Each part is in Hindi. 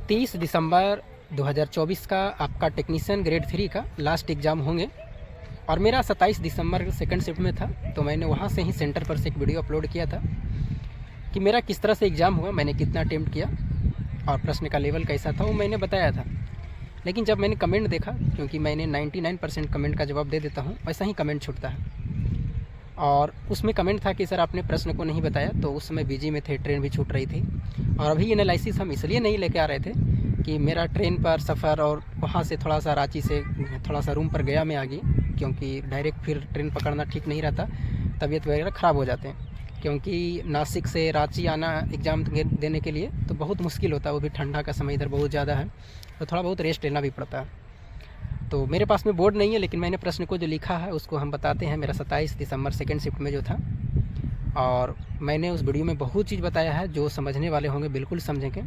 30 दिसंबर 2024 का आपका टेक्नीशियन ग्रेड 3 का लास्ट एग्ज़ाम होंगे और मेरा 27 दिसंबर सेकंड शिफ्ट में था। तो मैंने वहाँ से ही सेंटर पर से एक वीडियो अपलोड किया था कि मेरा किस तरह से एग्ज़ाम हुआ, मैंने कितना अटेम्प्ट किया और प्रश्न का लेवल कैसा था वो मैंने बताया था। लेकिन जब मैंने कमेंट देखा, क्योंकि मैंने 99% कमेंट का जवाब दे देता हूँ, वैसा ही कमेंट छूटता है, और उसमें कमेंट था कि सर आपने प्रश्न को नहीं बताया। तो उस समय बिजी में थे, ट्रेन भी छूट रही थी और अभी एनालिसिस हम इसलिए नहीं लेके आ रहे थे कि मेरा ट्रेन पर सफ़र और वहाँ से थोड़ा सा रांची से थोड़ा सा रूम पर गया मैं आ गई, क्योंकि डायरेक्ट फिर ट्रेन पकड़ना ठीक नहीं रहता, तबीयत वगैरह ख़राब हो जाते हैं। क्योंकि नासिक से रांची आना एग्ज़ाम देने के लिए तो बहुत मुश्किल होता है, वो भी ठंडा का समय इधर बहुत ज़्यादा है, तो थोड़ा बहुत रेस्ट लेना भी पड़ता है। तो मेरे पास में बोर्ड नहीं है, लेकिन मैंने प्रश्न को जो लिखा है उसको हम बताते हैं। मेरा 27 दिसंबर सेकंड शिफ्ट में जो था, और मैंने उस वीडियो में बहुत चीज़ बताया है, जो समझने वाले होंगे बिल्कुल समझेंगे।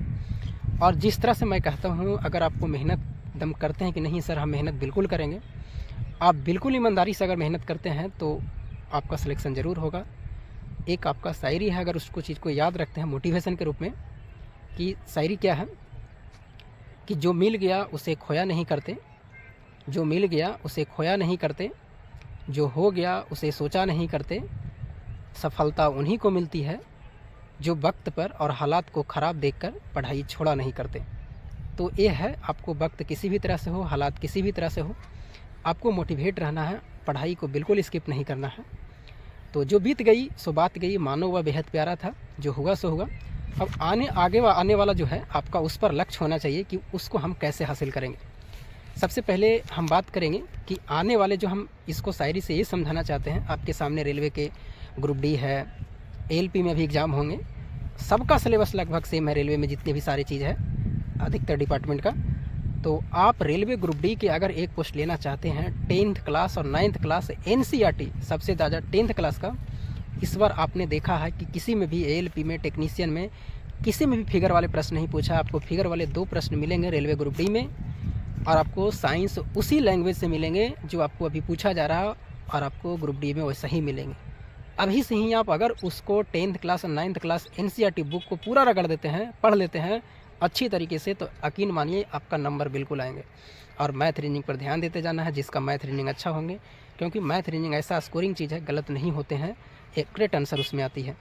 और जिस तरह से मैं कहता हूँ, अगर आपको मेहनत दम करते हैं कि नहीं सर हम मेहनत बिल्कुल करेंगे, आप बिल्कुल ईमानदारी से अगर मेहनत करते हैं तो आपका सिलेक्शन ज़रूर होगा। एक आपका शायरी है, अगर उसको चीज़ को याद रखते हैं मोटिवेशन के रूप में, कि शायरी क्या है कि जो मिल गया उसे खोया नहीं करते, जो मिल गया उसे खोया नहीं करते, जो हो गया उसे सोचा नहीं करते, सफलता उन्हीं को मिलती है जो वक्त पर और हालात को ख़राब देखकर पढ़ाई छोड़ा नहीं करते। तो ये है, आपको वक्त किसी भी तरह से हो, हालात किसी भी तरह से हो, आपको मोटिवेट रहना है, पढ़ाई को बिल्कुल स्किप नहीं करना है। तो जो बीत गई सो बात गई, मानो वह बेहद प्यारा था, जो हुआ सो हुआ। अब आने वाला जो है आपका, उस पर लक्ष्य होना चाहिए कि उसको हम कैसे हासिल करेंगे। सबसे पहले हम बात करेंगे कि आने वाले जो, हम इसको शायरी से ये समझाना चाहते हैं, आपके सामने रेलवे के ग्रुप डी है, एएलपी में भी एग्ज़ाम होंगे, सबका सिलेबस लगभग सेम है। रेलवे में जितनी भी सारी चीज़ है अधिकतर डिपार्टमेंट का, तो आप रेलवे ग्रुप डी के अगर एक पोस्ट लेना चाहते हैं 10th क्लास और 9th क्लास एनसीईआरटी सबसे ज़्यादा 10th क्लास का, इस बार आपने देखा है कि किसी में भी एएलपी में, टेक्नीशियन में, किसी में भी फिगर वाले प्रश्न नहीं पूछा। आपको फिगर वाले 2 प्रश्न मिलेंगे रेलवे ग्रुप डी में, और आपको साइंस उसी लैंग्वेज से मिलेंगे जो आपको अभी पूछा जा रहा है, और आपको ग्रुप डी में वैसा ही मिलेंगे। अभी से ही आप अगर उसको 10th क्लास और 9th क्लास एनसीईआरटी बुक को पूरा रगड़ देते हैं, पढ़ लेते हैं अच्छी तरीके से, तो यकीन मानिए आपका नंबर बिल्कुल आएंगे। और मैथ रीजनिंग पर ध्यान देते जाना है, जिसका मैथ रीजनिंग अच्छा होंगे, क्योंकि मैथ रीजनिंग ऐसा स्कोरिंग चीज़ है, गलत नहीं होते हैं, एक्यूरेट आंसर उसमें आती है।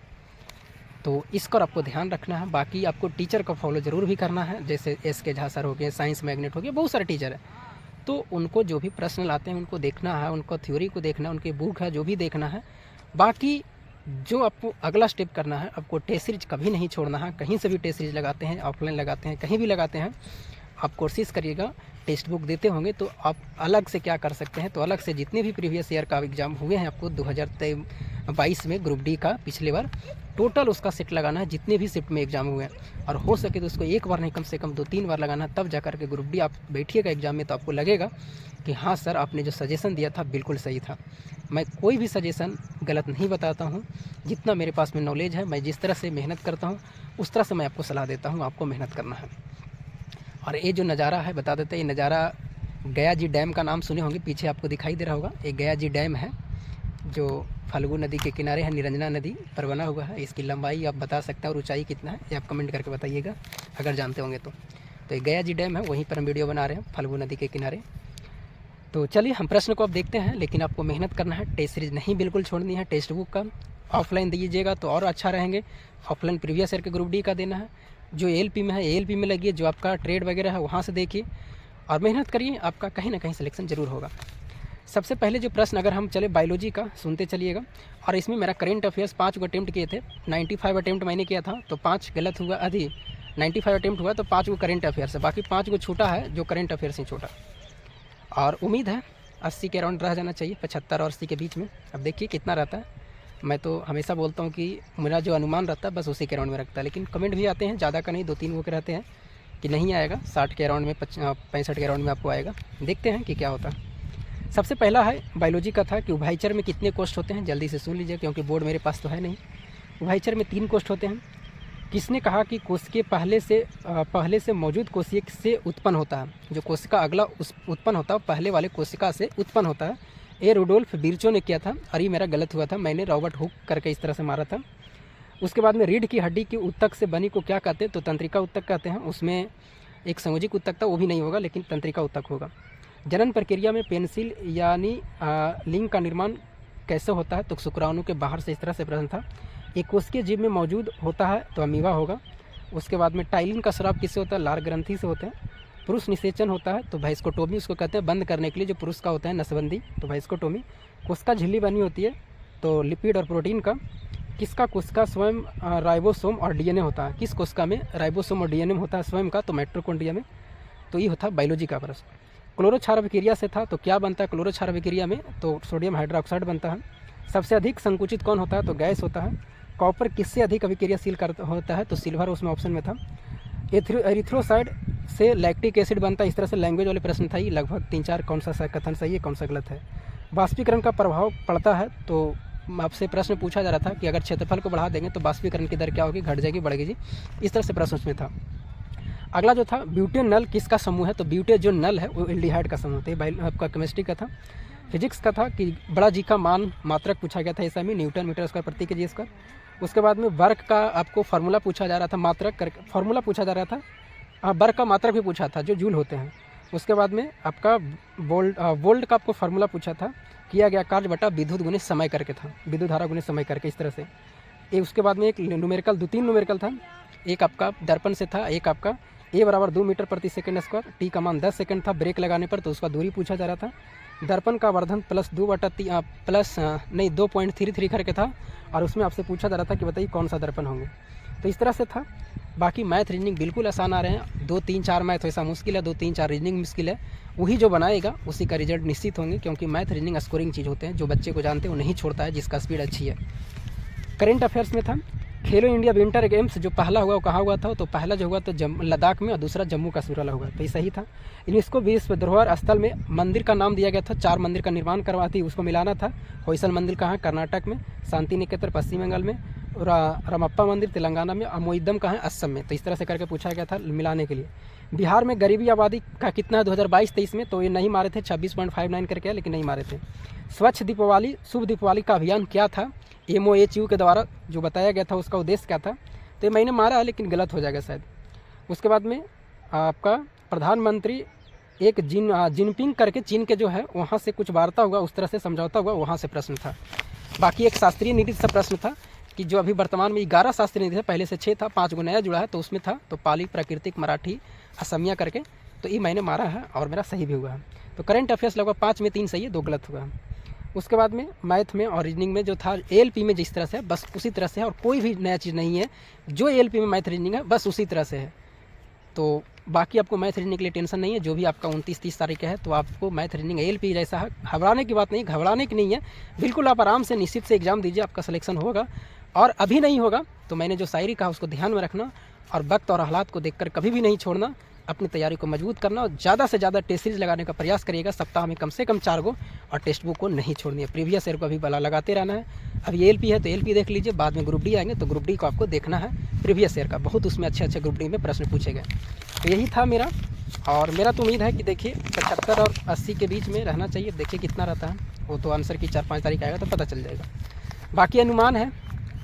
तो इसका आपको ध्यान रखना है। बाकी आपको टीचर को फॉलो ज़रूर भी करना है, जैसे SK झा सर हो गए, साइंस मैग्नेट हो गए, बहुत सारे टीचर हैं, तो उनको जो भी प्रश्न लाते हैं उनको देखना है, उनको थ्योरी को देखना है, उनकी बुक है जो भी देखना है। बाकी जो आपको अगला स्टेप करना है, आपको टेस्ट सीरीज कभी नहीं छोड़ना है। कहीं से भी टेस्ट सीरीज लगाते हैं, ऑफलाइन लगाते हैं, कहीं भी लगाते हैं, आप कोशिश करिएगा। टेक्स्ट बुक देते होंगे तो आप अलग से क्या कर सकते हैं, तो अलग से जितने भी प्रीवियस ईयर का एग्ज़ाम हुए हैं आपको 2022 में ग्रुप डी का, पिछले बार टोटल उसका सेट लगाना है, जितने भी शिफ्ट में एग्ज़ाम हुए हैं, और हो सके तो उसको एक बार नहीं कम से कम 2-3 बार लगाना, तब जा कर के ग्रुप डी आप बैठिएगा एग्ज़ाम में, तो आपको लगेगा कि हाँ सर आपने जो सजेशन दिया था बिल्कुल सही था। मैं कोई भी सजेशन गलत नहीं बताता हूँ, जितना मेरे पास में नॉलेज है, मैं जिस तरह से मेहनत करता हूँ उस तरह से मैं आपको सलाह देता हूँ, आपको मेहनत करना है। और ये जो नज़ारा है बता देते हैं, ये नज़ारा गया जी डैम का नाम सुने होंगे, पीछे आपको दिखाई दे रहा होगा, ये गया जी डैम है जो फाल्गु नदी के किनारे है, निरंजना नदी पर बना हुआ है। इसकी लंबाई आप बता सकते हैं और ऊंचाई कितना है, ये आप कमेंट करके बताइएगा अगर जानते होंगे तो। ये गया जी डैम है, वहीं पर हम वीडियो बना रहे हैं फाल्गु नदी के किनारे। तो चलिए हम प्रश्न को अब देखते हैं, लेकिन आपको मेहनत करना है, टेस्ट सीरीज नहीं बिल्कुल छोड़नी है। टेक्स्ट बुक का ऑफलाइन दीजिएगा तो और अच्छा रहेंगे, ऑफलाइन प्रीवियस ईयर के ग्रुप डी का देना है। जो एएलपी में है एएलपी में लगिए, जो आपका ट्रेड वगैरह है वहाँ से देखिए और मेहनत करिए, आपका कहीं ना कहीं सिलेक्शन ज़रूर होगा। सबसे पहले जो प्रश्न, अगर हम चले बायोलॉजी का, सुनते चलिएगा। और इसमें मेरा करेंट अफेयर्स 5 को अटैम्प्ट किए थे, 95 अटैम्प्ट मैंने किया था, तो 5 गलत हुआ, 95 अटैम्प्ट हुआ तो 5 को करेंट अफेयर्स है, बाकी 5 को छूटा है, जो करेंट अफेयर्स ही छूटा। और उम्मीद है 80 के अराउंड रह जाना चाहिए, 75 और 80 के बीच में। अब देखिए कितना रहता है, मैं तो हमेशा बोलता हूँ कि मेरा जो अनुमान रहता है बस उसी के अराउंड में रखता है, लेकिन कमेंट भी आते हैं ज़्यादा का नहीं, 2-3 वो के रहते हैं कि नहीं आएगा, 60 के अराउंड में, 65 के अराउंड में आपको आएगा। देखते हैं कि क्या होता है। सबसे पहला है बायोलॉजी का था कि उभयचर में कितने कोष्ठ होते हैं, जल्दी से सुन लीजिए क्योंकि बोर्ड मेरे पास तो है नहीं। उभयचर में 3 कोष्ठ होते हैं। किसने कहा कि कोशिका पहले से मौजूद कोशिका से उत्पन्न होता है, जो कोशिका अगला उत्पन्न होता है पहले वाले कोशिका से उत्पन्न होता है। ये रुडोल्फ विर्चो ने किया था, और ये मेरा गलत हुआ था, मैंने रॉबर्ट हुक करके इस तरह से मारा था। उसके बाद में रीढ़ की हड्डी की उत्तक से बनी को क्या कहते हैं, तो तंत्रिका उत्तक कहते हैं। उसमें एक संयोजिक ऊतक था वो भी नहीं होगा, लेकिन तंत्रिका ऊतक होगा। जनन प्रक्रिया में पेंसिल यानी लिंग का निर्माण कैसे होता है, तो शुक्राणु के बाहर से, इस तरह से प्रश्न था। एक कोशिकीय जीव में मौजूद होता है तो अमीबा होगा। उसके बाद में टाइलिन का स्राव किससे होता है, लार ग्रंथि से होते हैं। पुरुष निषेचन होता है तो वाइस्कोटोमी उसको कहते हैं, बंद करने के लिए जो पुरुष का होता है नसबंदी, तो वाइस्कोटोमी। कोशिका झिल्ली बनी होती है तो लिपिड और प्रोटीन का। किसका कोशिका स्वयं राइबोसोम और डीएनए होता है, किस कोशिका में राइबोसोम और डीएनए होता है स्वयं का, तो माइटोकॉन्ड्रिया में। तो ये होता है बायोलॉजी का प्रश्न। क्लोरोक्षार अभिक्रिया से था तो क्या बनता है क्लोरोक्षार अभिक्रिया में, तो सोडियम हाइड्रोक्साइड बनता है। सबसे अधिक संकुचित कौन होता है, तो गैस होता है। कॉपर किससे अधिक अभिक्रियाशील होता है, तो सिल्वर उसमें ऑप्शन में था। एरिथ्रोसाइड से लैक्टिक एसिड बनता है, इस तरह से लैंग्वेज वाले प्रश्न था। ये लगभग 3-4 कौन सा कथन सही है, कौन सा गलत है। बाष्पीकरण का प्रभाव पड़ता है, तो आपसे प्रश्न पूछा जा रहा था कि अगर क्षेत्रफल को बढ़ा देंगे तो बाष्पीकरण की दर क्या होगी, घट जाएगी, बढ़ेगी। इस तरह से प्रश्न उसमें था। अगला जो था ब्यूटेन नल किसका समूह है, तो ब्यूटे जो नल है वो एल्डिहाइड का समूह था। आपका केमिस्ट्री का था। फिजिक्स का था कि बड़ा जी का मान मात्रक पूछा गया था ऐसा में, न्यूटन मीटर स्क्वायर प्रति केजी स्क्वायर। उसके बाद में वर्ग का आपको फार्मूला पूछा जा रहा था, मात्रक करके फार्मूला पूछा जा रहा था। वर्ग का मात्रक भी पूछा था जो जूल होते हैं। उसके बाद में आपका वोल्ट का आपको फार्मूला पूछा था, किया गया कार्य बटा विद्युत गुणित समय करके था, विद्युत धारा गुणित समय करके, इस तरह से। एक उसके बाद में एक न्यूमेरिकल 2-3 न्यूमेरिकल था। एक आपका दर्पण से था, एक आपका ए बराबर 2 मीटर प्रति सेकंड स्क्वायर, टी का मान 10 सेकंड था ब्रेक लगाने पर, तो उसका दूरी पूछा जा रहा था। दर्पण का वर्धन प्लस 2.33 करके था, और उसमें आपसे पूछा जा रहा था कि बताइए कौन सा दर्पण होंगे। तो इस तरह से था। बाकी मैथ रीजनिंग बिल्कुल आसान आ रहे हैं। 2-3-4 मैथ ऐसा मुश्किल है, 2-3-4 रीजनिंग मुश्किल है। वही जो बनाएगा उसी का रिजल्ट निश्चित होंगे, क्योंकि मैथ रीजनिंग स्कोरिंग चीज़ होते हैं। जो बच्चे को जानते हैं वो नहीं छोड़ता है, जिसका स्पीड अच्छी है। करेंट अफेयर्स में था खेलो इंडिया विंटर गेम्स जो पहला हुआ वो कहाँ हुआ था, तो पहला जो हुआ तो लद्दाख में, और दूसरा जम्मू कश्मीर वाला हुआ, तो ये सही था। यूनेस्को विश्व धरोहर स्थल में मंदिर का नाम दिया गया था, 4 मंदिर का निर्माण करवाती उसको मिलाना था। होयसल मंदिर कहाँ, कर्नाटक में। शांति निकेतन पश्चिम बंगाल में। रामप्पा मंदिर तेलंगाना में। अमोइदम कहाँ है, असम में। तो इस तरह से करके पूछा गया था मिलाने के लिए। बिहार में गरीबी आबादी का कितना है 2022-23 में, तो ये नहीं मारे थे, 26.59 करके, लेकिन नहीं मारे थे। स्वच्छ दीपावली शुभ दीपावली का अभियान क्या था, MOHU के द्वारा जो बताया गया था, उसका उद्देश्य क्या था, तो ये मैंने मारा है लेकिन गलत हो जाएगा शायद। उसके बाद में आपका प्रधानमंत्री एक जिनपिंग करके चीन के जो है वहाँ से कुछ वार्ता हुआ, उस तरह से समझौता हुआ, वहाँ से प्रश्न था। बाकी एक शास्त्रीय नीति से प्रश्न था कि जो अभी वर्तमान में 11 शास्त्रीय नीति है, पहले से 6 था, 5 गो नया जुड़ा है, तो उसमें था तो पाली, प्राकृतिक, मराठी, असमिया करके, तो ये मैंने मारा है और मेरा सही भी हुआ है। तो करंट अफेयर्स लगभग 5 में 3 सही है, 2 गलत हुआ है। उसके बाद में मैथ में और रीजनिंग में जो था ALP में जिस तरह से है बस उसी तरह से है, और कोई भी नया चीज़ नहीं है। जो ALP में मैथ रीजनिंग है बस उसी तरह से है। तो बाकी आपको मैथ रीजनिंग के लिए टेंशन नहीं है। जो भी आपका 29-30 तारीख का है तो आपको मैथ रीजनिंग ALP जैसा है, घबराने की बात नहीं, घबराने की नहीं है, बिल्कुल आप आराम से निश्चित से एग्ज़ाम दीजिए, आपका सिलेक्शन होगा। और अभी नहीं होगा तो मैंने जो शायरी कहा उसको ध्यान में रखना, और वक्त और हालात को देखकर कभी भी नहीं छोड़ना, अपनी तैयारी को मजबूत करना, और ज़्यादा से ज़्यादा टेस्ट सीरीज लगाने का प्रयास करिएगा। सप्ताह में कम से कम 4 गो, और टेक्स्ट बुक को नहीं छोड़नी है। प्रीवियस ईयर को अभी बला लगाते रहना है। अभी ALP है तो ALP देख लीजिए, बाद में ग्रुप D आएंगे तो ग्रुप D को आपको देखना है प्रीवियस ईयर का, बहुत उसमें अच्छे ग्रुप D में प्रश्न पूछे गए। तो यही था मेरा, और मेरा तो उम्मीद है कि देखिए 75 और 80 के बीच में रहना चाहिए। देखिए कितना रहता है, वो तो आंसर की 4-5 तारीख आएगा तो पता चल जाएगा। बाकी अनुमान है,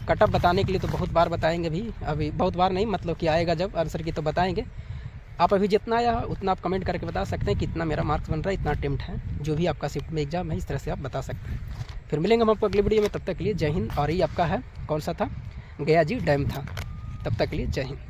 कटअप बताने के लिए तो बहुत बार बताएंगे भी, अभी बहुत बार नहीं, मतलब कि आएगा जब आंसर की तो बताएंगे। आप अभी जितना आया उतना आप कमेंट करके बता सकते हैं कितना मेरा मार्क्स बन रहा है, इतना अटेम्प्ट है, जो भी आपका शिफ्ट में एग्जाम है, इस तरह से आप बता सकते हैं। फिर मिलेंगे हम आपको अगली वीडियो में, तब तक के लिए जय हिंद। और ये आपका है कौन सा था, गया जी डैम था। तब तक के लिए जय हिंद।